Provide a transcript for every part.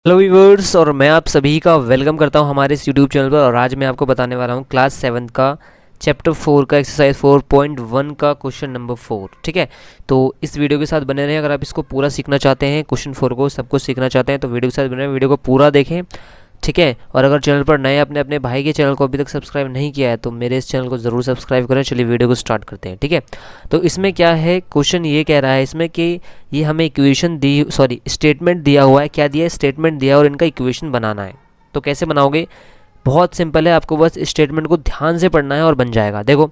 Hello viewers, और मैं आप सभी का वेलकम करता हूं हमारे इस यूट्यूब चैनल पर। और आज मैं आपको बताने वाला हूं क्लास 7 का चैप्टर 4 का एक्सरसाइज 4.1 का क्वेश्चन नंबर 4। ठीक है, तो इस वीडियो के साथ बने रहें। अगर आप इसको पूरा सीखना चाहते हैं, क्वेश्चन 4 को सब कुछ सीखना चाहते हैं, तो वीडियो के साथ बने रहें, वीडियो को पूरा देखें। ठीक है, और अगर चैनल पर नए अपने अपने भाई के चैनल को अभी तक सब्सक्राइब नहीं किया है तो मेरे इस चैनल को ज़रूर सब्सक्राइब करें। चलिए वीडियो को स्टार्ट करते हैं। ठीक है, तो इसमें क्या है, क्वेश्चन ये कह रहा है इसमें कि ये हमें इक्वेशन दी, सॉरी स्टेटमेंट दिया हुआ है। क्या दिया है? स्टेटमेंट दिया है और इनका इक्वेशन बनाना है। तो कैसे बनाओगे? बहुत सिंपल है, आपको बस स्टेटमेंट को ध्यान से पढ़ना है और बन जाएगा। देखो,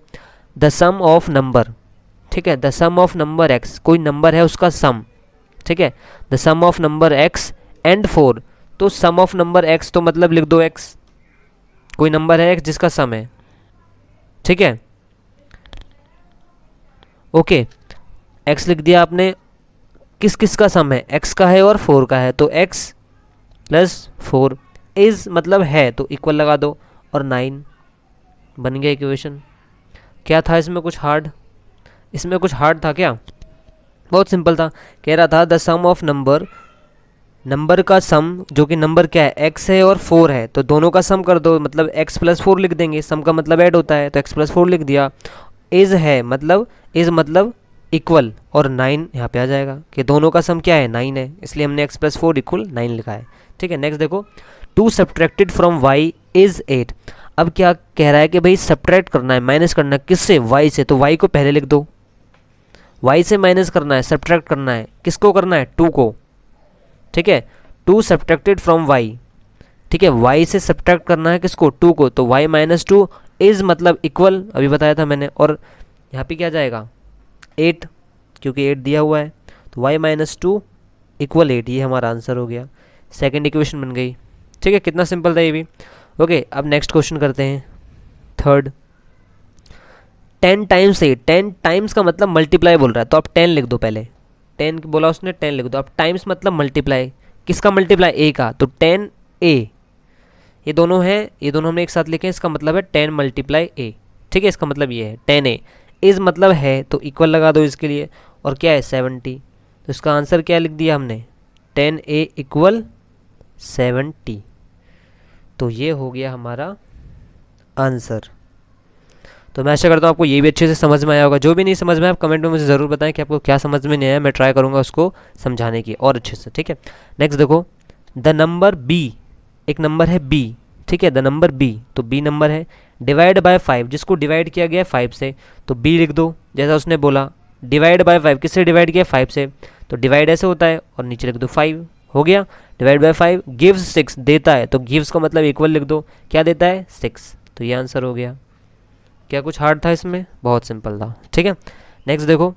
द सम ऑफ नंबर, ठीक है, the sum of number x, कोई नंबर है उसका सम। ठीक है, the sum of number x and 4। तो सम ऑफ नंबर एक्स तो मतलब लिख दो एक्स, कोई नंबर है एक्स जिसका सम है। ठीक है, ओके, एक्स लिख दिया आपने। किस किस का सम है? एक्स का है और 4 का है, तो एक्स प्लस 4 इज मतलब है, तो इक्वल लगा दो और 9 बन गया इक्वेशन। क्या था इसमें कुछ हार्ड? इसमें कुछ हार्ड था क्या? बहुत सिंपल था। कह रहा था the sum of number, number का सम, जो कि नंबर क्या है, एक्स है और 4 है, तो दोनों का सम कर दो, मतलब एक्स प्लस 4 लिख देंगे। सम का मतलब ऐड होता है, तो एक्स प्लस 4 लिख दिया। इज है मतलब, इज मतलब इक्वल, और 9 यहाँ पे आ जाएगा कि दोनों का सम क्या है, 9 है, इसलिए हमने एक्स प्लस 4 इक्वल 9 लिखा है। ठीक है, नेक्स्ट देखो, 2 सब्ट्रैक्टेड फ्रॉम वाई इज 8। अब क्या कह रहा है कि भाई सब्ट्रैक्ट करना है, माइनस करना है, किससे? वाई से, तो वाई को पहले लिख दो। वाई से माइनस करना है, सब्ट्रैक्ट करना है, किसको करना है? 2 को। ठीक है, 2 सब्ट्रैक्टेड फ्रॉम वाई, ठीक है, y से सब्ट्रैक्ट करना है किसको? 2 को, तो y माइनस 2 इज मतलब इक्वल, अभी बताया था मैंने। और यहाँ पे क्या जाएगा? 8, क्योंकि 8 दिया हुआ है, तो y माइनस 2 इक्वल 8, ये हमारा आंसर हो गया। सेकंड इक्वेशन बन गई। ठीक है, कितना सिंपल था ये भी। ओके, अब नेक्स्ट क्वेश्चन करते हैं, थर्ड। 10 टाइम्स 8, 10 टाइम्स का मतलब मल्टीप्लाई बोल रहा है, तो आप 10 लिख दो पहले। 10 बोला उसने, 10 लिख दो। अब टाइम्स मतलब मल्टीप्लाई, किसका मल्टीप्लाई? ए का, तो 10 ए, ये दोनों हैं, ये दोनों हमने एक साथ लिखे हैं, इसका मतलब है 10 मल्टीप्लाई ए। ठीक है, इसका मतलब ये है 10 ए। इज मतलब है, तो इक्वल लगा दो इसके लिए। और क्या है? 70, तो इसका आंसर क्या लिख दिया हमने? 10 ए इक्वल 70। तो ये हो गया हमारा आंसर। तो मैं आशा करता हूँ आपको ये भी अच्छे से समझ में आया होगा। जो भी नहीं समझ में आया आप कमेंट में मुझे ज़रूर बताएं कि आपको क्या समझ में नहीं आया, मैं ट्राई करूँगा उसको समझाने की और अच्छे से। ठीक है, नेक्स्ट देखो, द नंबर बी, एक नंबर है बी। ठीक है, द नंबर बी, तो बी नंबर है, डिवाइड बाय 5, जिसको डिवाइड किया गया है 5 से, तो बी लिख दो जैसा उसने बोला। डिवाइड बाय 5, किससे डिवाइड किया? 5 से, तो डिवाइड ऐसे होता है, और नीचे लिख दो 5, हो गया। डिवाइड बाय 5 गिव्स 6, देता है, तो गिव्स का मतलब इक्वल लिख दो। क्या देता है? 6, तो ये आंसर हो गया। क्या कुछ हार्ड था इसमें? बहुत सिंपल था। ठीक है, नेक्स्ट देखो,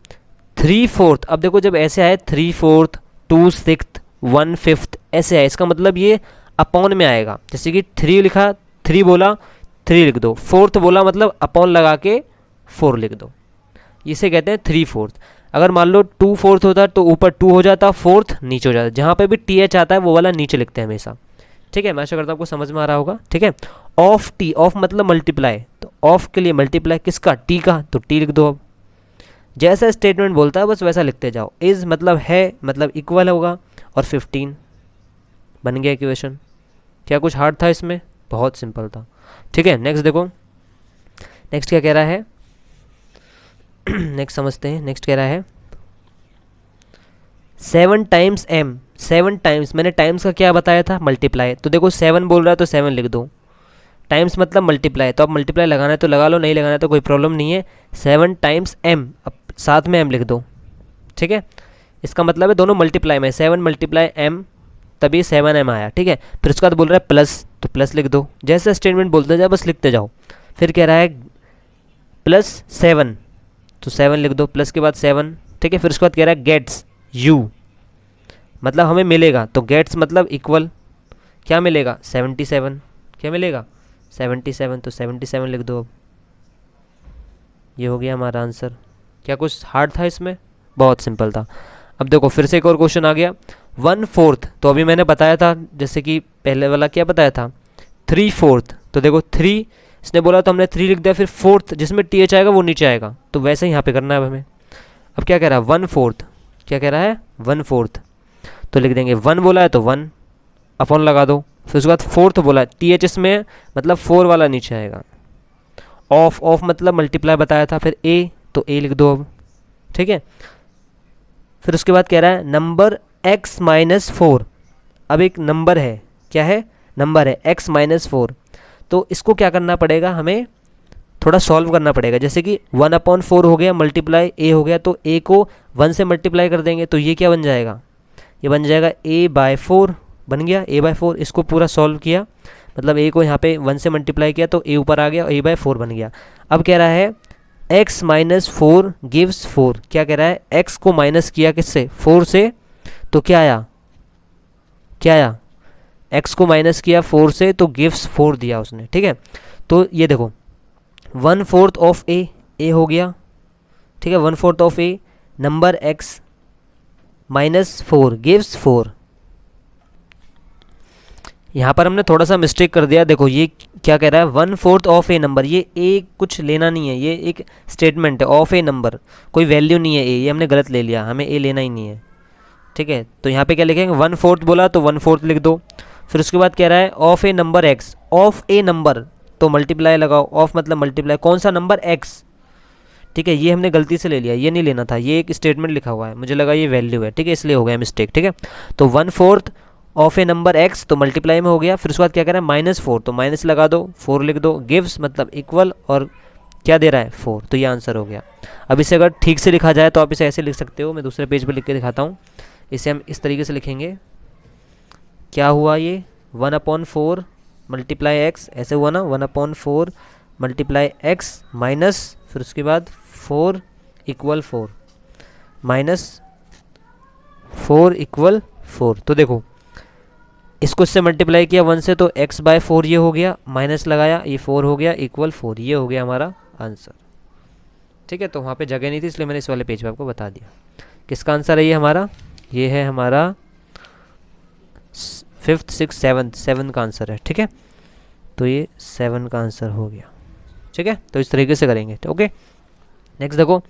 3/4। अब देखो, जब ऐसे आए 3/4, 2/6, 1/5 ऐसे आए, इसका मतलब ये अपॉन में आएगा। जैसे कि 3 लिखा, 3 बोला, 3 लिख दो। 4th बोला मतलब अपॉन लगा के 4 लिख दो, इसे कहते हैं 3/4। अगर मान लो 2/4 होता तो ऊपर 2 हो जाता, 4th नीचे हो जाता। जहाँ पे भी TH आता है वो वाला नीचे लिखते हैं हमेशा। ठीक है, मैं आशा करता हूँ आपको समझ में आ रहा होगा। ठीक है, ऑफ टी, ऑफ मतलब मल्टीप्लाई, तो ऑफ के लिए मल्टीप्लाई किसका? टी का, तो टी लिख दो। अब जैसा स्टेटमेंट बोलता है बस वैसा लिखते जाओ। इज मतलब है, मतलब इक्वल होगा, और 15 बन गया इक्वेशन। क्या कुछ हार्ड था इसमें? बहुत सिंपल था। ठीक है, नेक्स्ट देखो, नेक्स्ट क्या कह रहा है नेक्स्ट समझते हैं। नेक्स्ट कह रहा है 7 टाइम्स एम, 7 टाइम्स, मैंने टाइम्स का क्या बताया था? मल्टीप्लाई। तो देखो 7 बोल रहा है तो 7 लिख दो। टाइम्स मतलब मल्टीप्लाई, तो अब मल्टीप्लाई लगाना है तो लगा लो, नहीं लगाना है तो कोई प्रॉब्लम नहीं है। 7 टाइम्स एम, अब साथ में एम लिख दो। ठीक है, इसका मतलब है दोनों मल्टीप्लाई में, 7 मल्टीप्लाई एम, तभी 7m आया। ठीक है, फिर उसके बाद बोल रहा है प्लस, तो प्लस लिख दो। जैसे स्टेटमेंट बोलते जाओ बस लिखते जाओ। फिर कह रहा है +7, तो 7 लिख दो, प्लस के बाद 7। ठीक है, फिर उसके बाद कह रहा है गेट्स यू, मतलब हमें मिलेगा, तो गेट्स मतलब इक्वल, क्या मिलेगा? 77, क्या मिलेगा? 77, तो 77 लिख दो। अब ये हो गया हमारा आंसर। क्या कुछ हार्ड था इसमें? बहुत सिंपल था। अब देखो फिर से एक और क्वेश्चन आ गया, 1/4, तो अभी मैंने बताया था, जैसे कि पहले वाला क्या बताया था, 3/4, तो देखो 3 इसने बोला तो हमने 3 लिख दिया, फिर 4th जिसमें TH आएगा वो नीचे आएगा, तो वैसे ही यहाँ पे करना है हमें। अब क्या कह रहा है? 1/4, क्या कह रहा है? 1/4, तो लिख देंगे 1 बोला है तो 1, अपॉन लगा दो, फिर उसके बाद फोर्थ बोला, TH में मतलब 4 वाला नीचे आएगा। ऑफ, ऑफ मतलब मल्टीप्लाई बताया था, फिर A, तो A लिख दो अब, ठीक है। फिर उसके बाद कह रहा है नंबर x माइनस 4, अब एक नंबर है, क्या है, नंबर है x माइनस 4, तो इसको क्या करना पड़ेगा, हमें थोड़ा सॉल्व करना पड़ेगा। जैसे कि 1/4 हो गया, मल्टीप्लाई a हो गया, तो a को 1 से मल्टीप्लाई कर देंगे, तो ये क्या बन जाएगा, ये बन जाएगा a/4, बन गया a/4। इसको पूरा सॉल्व किया, मतलब a को यहाँ पे 1 से मल्टीप्लाई किया तो a ऊपर आ गया, a/4 बन गया। अब कह रहा है x माइनस 4 गिव्स 4, क्या कह रहा है, x को माइनस किया किससे, 4 से, तो क्या आया, क्या आया, x को माइनस किया 4 से तो गिव्स 4 दिया उसने, ठीक है। तो ये देखो 1/4 ऑफ a, a हो गया, ठीक है, 1/4 of a, number x minus 4 gives 4। यहाँ पर हमने थोड़ा सा मिस्टेक कर दिया, देखो ये क्या कह रहा है, 1/4 ऑफ ए नंबर, ये ए कुछ लेना नहीं है, ये एक स्टेटमेंट है, ऑफ ए नंबर कोई वैल्यू नहीं है ए, ये हमने गलत ले लिया, हमें ए लेना ही नहीं है, ठीक है। तो यहाँ पे क्या लिखेंगे, 1/4 बोला तो 1/4 लिख दो। फिर उसके बाद कह रहा है of A number x, of A number तो मल्टीप्लाई लगाओ, ऑफ मतलब मल्टीप्लाई, कौन सा नंबर एक्स, ठीक है, ये हमने गलती से ले लिया, ये नहीं लेना था, ये एक स्टेटमेंट लिखा हुआ है, मुझे लगा ये वैल्यू है, ठीक है, इसलिए हो गया मिस्टेक, ठीक है। तो 1/4 ऑफ ए नंबर x तो मल्टीप्लाई में हो गया, फिर उसके बाद क्या कह रहा है -4, तो माइनस लगा दो, 4 लिख दो, गिव्स मतलब इक्वल, और क्या दे रहा है 4, तो ये आंसर हो गया। अब इसे अगर ठीक से लिखा जाए तो आप इसे ऐसे लिख सकते हो, मैं दूसरे पेज पे लिख के दिखाता हूँ। इसे हम इस तरीके से लिखेंगे, क्या हुआ ये 1/4 मल्टीप्लाई एक्स, ऐसे हुआ ना, 1/4 मल्टीप्लाई एक्स माइनस, फिर उसके बाद 4 इक्वल 4, -4 इक्वल 4। तो देखो इसको इससे मल्टीप्लाई किया 1 से, तो x/4 ये हो गया, माइनस लगाया ये 4 हो गया, इक्वल 4, ये हो गया हमारा आंसर, ठीक है। तो वहाँ पे जगह नहीं थी इसलिए मैंने इस वाले पेज पे आपको बता दिया। किसका आंसर है ये हमारा, ये है हमारा 5th 6th 7th का आंसर है, ठीक है। तो ये 7 का आंसर हो गया, ठीक है। तो इस तरीके से करेंगे, ओके। नेक्स्ट देखो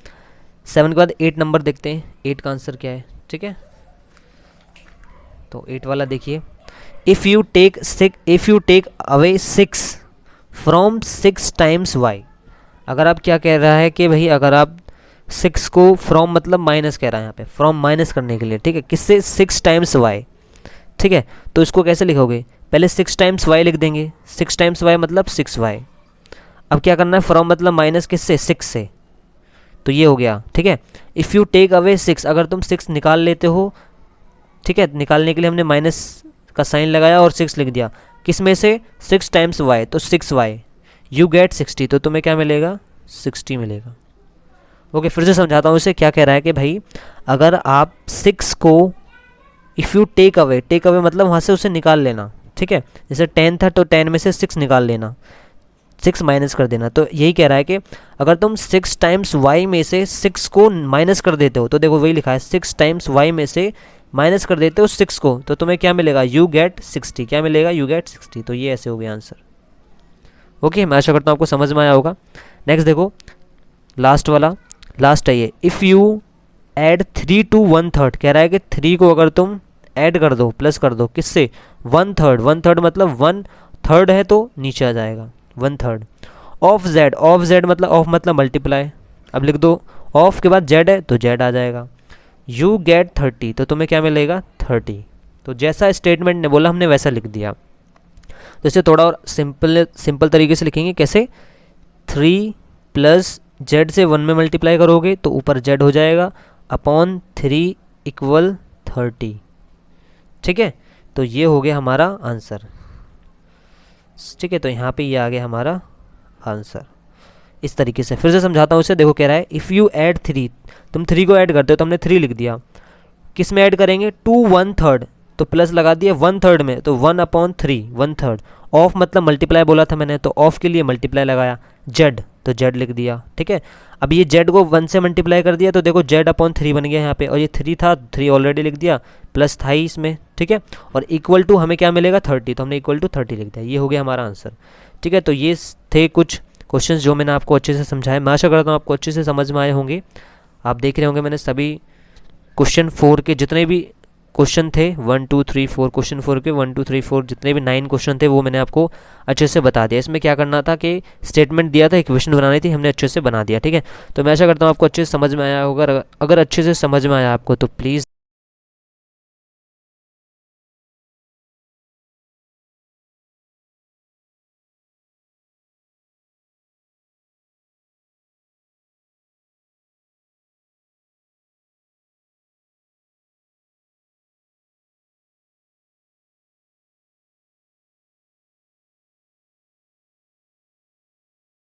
7 के बाद 8 नंबर देखते हैं, 8 का आंसर क्या है, ठीक है। तो 8 वाला देखिए, if you take away 6 from 6 times y, अगर आप क्या कह रहा है कि भाई अगर आप 6 को from मतलब माइनस कह रहा है यहाँ पे, from माइनस करने के लिए, ठीक है, किससे 6 टाइम्स y, ठीक है। तो इसको कैसे लिखोगे, पहले 6 टाइम्स y लिख देंगे, 6 टाइम्स y मतलब 6y। अब क्या करना है, from मतलब माइनस किससे, 6 से, तो ये हो गया, ठीक है। इफ़ यू टेक अवे 6, अगर तुम 6 निकाल लेते हो, ठीक है, निकालने के लिए हमने माइनस का साइन लगाया और 6 लिख दिया, किस में से, 6 टाइम्स y, तो 6y, यू गेट 60, तो तुम्हें क्या मिलेगा, 60 मिलेगा। ओके, फिर से समझाता हूँ इसे, क्या कह रहा है कि भाई अगर आप 6 को इफ़ यू टेक अवे मतलब वहाँ से उसे निकाल लेना, ठीक है, जैसे 10 था तो 10 में से 6 निकाल लेना, 6 माइनस कर देना, तो यही कह रहा है कि अगर तुम 6 टाइम्स y में से 6 को माइनस कर देते हो, तो देखो वही लिखा है, 6 टाइम्स y में से माइनस कर देते हो 6 को, तो तुम्हें क्या मिलेगा, यू गेट 60, क्या मिलेगा, यू गेट 60। तो ये ऐसे हो गया आंसर। ओके, मैं आशा करता हूँ आपको समझ में आया होगा। नेक्स्ट देखो लास्ट वाला, लास्ट है ये, इफ़ यू ऐड 3 to 1/3, कह रहा है कि 3 को अगर तुम ऐड कर दो, प्लस कर दो, किससे, 1/3 मतलब 1/3 है तो नीचे आ जाएगा 1/3 ऑफ z मतलब ऑफ मतलब मल्टीप्लाई, अब लिख दो, ऑफ के बाद z है तो z आ जाएगा, यू गेट 30, तो तुम्हें क्या मिलेगा, 30। तो जैसा स्टेटमेंट ने बोला हमने वैसा लिख दिया। तो इसे थोड़ा और सिंपल तरीके से लिखेंगे, कैसे, 3 प्लस z से 1 में मल्टीप्लाई करोगे तो ऊपर z हो जाएगा, अपॉन 3 इक्वल 30, ठीक है। तो ये हो गया हमारा आंसर, ठीक है। तो यहाँ पे ये आ गया हमारा आंसर। इस तरीके से फिर से समझाता हूँ इसे, देखो कह रहा है इफ़ यू ऐड 3, तुम 3 को ऐड करते हो तो हमने 3 लिख दिया, किस में ऐड करेंगे, 2 1/3, तो प्लस लगा दिया 1/3 में, तो 1/3 1/3, ऑफ मतलब मल्टीप्लाई बोला था मैंने, तो ऑफ के लिए मल्टीप्लाई लगाया, जेड तो जेड लिख दिया, ठीक है। अब ये जेड को 1 से मल्टीप्लाई कर दिया तो देखो z/3 बन गया यहाँ पे, और ये 3 था, 3 ऑलरेडी लिख दिया, प्लस था ही इसमें, ठीक है। और इक्वल टू हमें क्या मिलेगा, 30, तो हमने इक्वल टू 30 लिख दिया, ये हो गया हमारा आंसर, ठीक है। तो ये थे कुछ क्वेश्चन जो मैंने आपको अच्छे से समझाया, मैं आशा करता हूँ आपको अच्छे से समझ में आए होंगे। आप देख रहे होंगे मैंने सभी क्वेश्चन 4 के जितने भी क्वेश्चन थे 1 2 3 4, क्वेश्चन 4 के 1 2 3 4 जितने भी 9 क्वेश्चन थे वो मैंने आपको अच्छे से बता दिया। इसमें क्या करना था कि स्टेटमेंट दिया था, इक्वेशन बनानी थी, हमने अच्छे से बना दिया। ठीक है, तो मैं आशा करता हूँ आपको अच्छे से समझ में आया होगा। अगर अच्छे से समझ में आया आपको तो प्लीज़